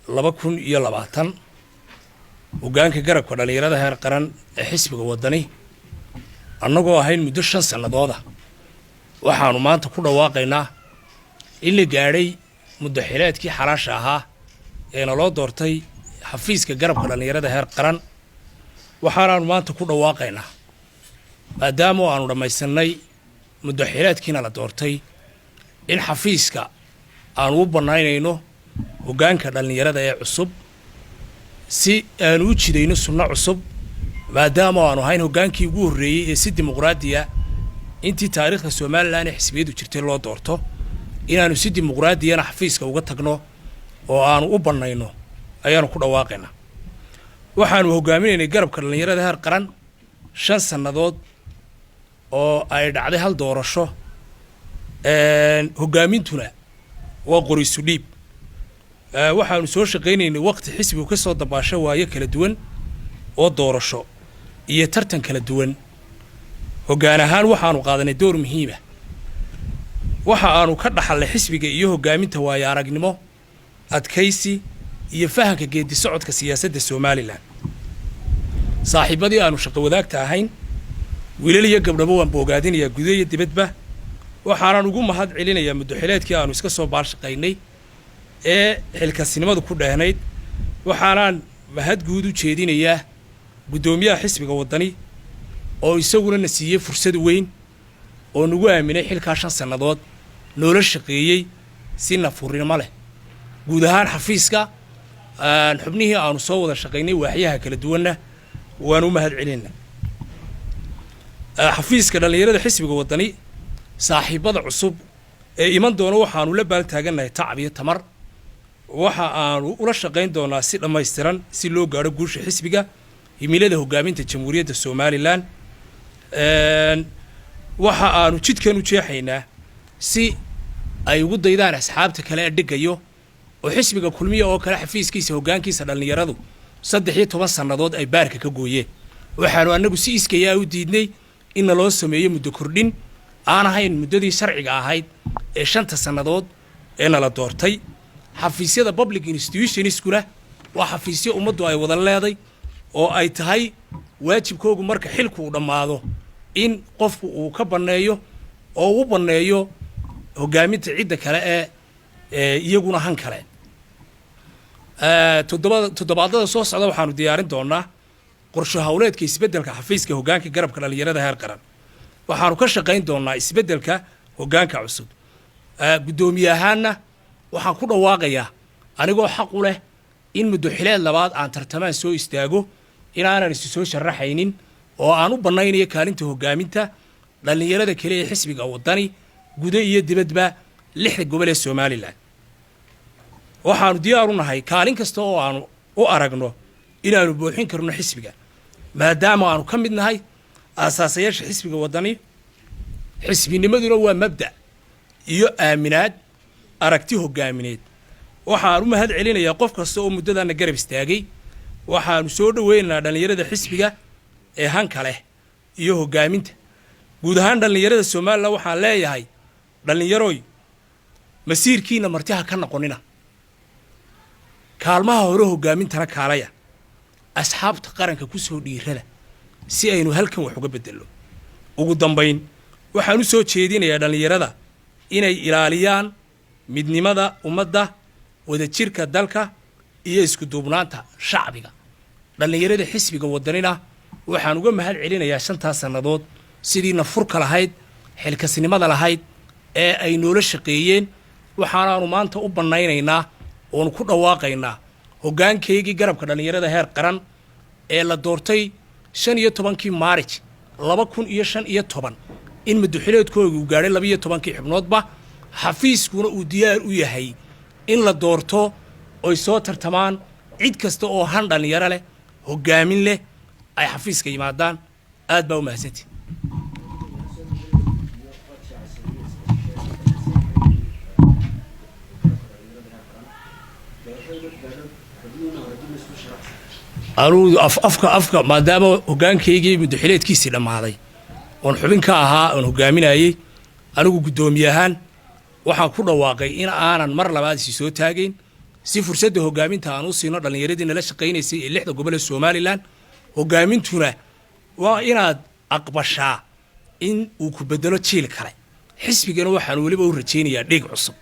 2020 hogaanka garabka dhalinyarada heer qaran ee xisbiga wadani annagoo ahayn muddo 5 sanadooda waxaanu maanta ku dhawaaqaynaa in la gaadhay muddo xileedkii xalaasha ahaa ee loo doortay xafiiska garabka dhalinyarada heer qaran waxaanu maanta ku dhawaaqaynaa maadaama aanu dhamaysanay muddo xileedkiina la doortay in xafiiska aanu u banaynayno hogaanka dhalinyarada ee cusub si aanu u jidayno sunno cusub maadaama aanu ahayn hogaankii ugu horeeyay ee si dimuqraadiya intii taariikhda Soomaaliland ee xisbiyadu jirtay loo doorto inaanu si dimuqraadiyana xafiiska uga tagno oo aanu u banayno ayaanu ku dhawaaqaynaa waxaanu hogaaminaynay garabka dhalinyarada heer qaran 5 sanadood oo ay dhacday hal doorasho hogaamintuna waa qoriisu dhiib waxaanu soo shaqaynaynay waqti xisbigu ka soo dabaasho waaye kala duwan oo doorasho iyo tartan kala duwan hogaan ahaan waxaanu qaadanay door muhiim ah waxa aanu ka dhaxalay xisbiga iyo hogaaminta waaye aragnimo adkaysi iyo fahanka geedi socodka siyaasadda Soomaaliland saaxiibadii aanu shaqo wadaagta ahayn wiilal iyo gabdhabo waan boogaadinayaa gudaha iyo dibadba waxaan ugu mahad celinayaa muddo xileedkii aanu iska soo baashaqaynay ee xilkaasnimadu ku dheehnayd waxaan mahad guud u jeedinayaa gudoomiyaha xisbiga wadani oo isaguna na siiyay fursad weyn oo nagu aaminay xilka 5 sanadood noola shaqeeyay si nafurinimo leh guud ahaan xafiiska xubnihii aanu soo wada shaqaynay waaxyaha kala duwanna waan u mahad celinaa xafiiska dhalinyarada xisbiga wadani saaxiibada cusub ee iman doona waxaanu la baal taaganahay tacab iyo tamar waxa aanu ula shaqayn doonaa si dhameystiran si loo gaaro guusha xisbiga himilada hogaaminta jamhuuriyadda Soomaaliland waxa aanu jidkan u jeexaynaa si ay ugu daydaan asxaabta kale ee dhigayo oo xisbiga kulmiye oo kale xafiiskiisa hogaankiisa dhalinyaradu 13 sanadood ay baarka ka gooyeen waxaanu anagu si iskaya u diidnay in loo sameeyo muddo kordhin aan ahayn muddadii sharciga ahayd ee 5 sanadood ee la doortay xafiisyada public institutions kuna waa xafiisyo ummaddu ay wada leeday oo ay tahay waajibkoodu marka xilku uu dhamaado in qofku uu ka baneeyo oo uu baneeyo hogaaminta cid kale ee iyaguna han kale toddobaadada soo socda waxaanu diyaarin doonaa qorshe hawleedka isbedelka xafiiska hogaanka garabka dhalinyarada heer qaran waxaanu ka shaqayn doonaa isbedelka hogaanka cusub gudoomiyahaana waxaan ku dhawaaqayaa anigoo xaq u leh in muddo xileed labaad aan tartamaan soo istaago in aanan isu soo sharaxaynin oo aan u banaynayo kaalinta hogaaminta dhalinyarada kale ee xisbiga wadani gudaha iyo dibadba 6 gobol ee Soomaaliland waxaanu diyaar u nahay kaalin kasta oo aanu u aragno inaanu buuxin karno xisbiga maadaama aanu ka mid nahay asaasayaasha xisbiga wadani xisbinimaduna waa mabda iyo aaminaad aragti hogaamineed waxaan u mahad celinayaa qof kasta oo muddadana garab istaagay waxaanu soo dhaweynaynaa dhalinyarada xisbiga ee hanka leh iyo hogaaminta guud ahaan dhalinyarada Soomaaliland waxaan leeyahay dhalinyaroy masiirkiina martiha ka noqonina kaalmaha hore hogaamintana kaalaya asxaabta qaranka ku soo dhiirada si aynu halkan wax uga bedelo ugu dambeyn waxaan u soo jeedinayaa dhalinyarada inay ilaaliyaan midnimada ummadda wada jirka dalka iyo isku duubnaanta shacbiga dhalinyarada xisbiga wadanina waxaan uga mahad celinayaa 5 sanadood sidii nafurka lahayd xilkasnimada lahayd ee ay noola shaqeeyeen waxaanu maanta u banaynaynaa oo ku dhawaaqaynaa hogaankeygii garabka dhalinyarada heer qaran ee la doortay 15 Maarch 2015 in muddo xileedkoodu uu gaaray 12 xubnoodba xafiiskuna uu diyaar u yahay in la doorto oo soo tartamaan cid kasta oo han dhalinyaro leh hogaamin leh ay xafiiska yimaadaan aad baa u mahadsantii أرود أفكا ما دام هجان كيجي مدحلات كيسي لما هذي ونحبين كاها ونهجامين أيه أنا قدوم يهان وحن كل واقع إن أنا مرة بعد سيسوي تاجين si fursadda hogaaminta aan u siino dhallinyaradii nala shaqaynaysay ee 6 gobol ee Somaliland hogaamintuna waa inaad aqbashaa in uu ku bedelo jiil kale xisbigana waxaan waliba u rajaynayaa dhig cusub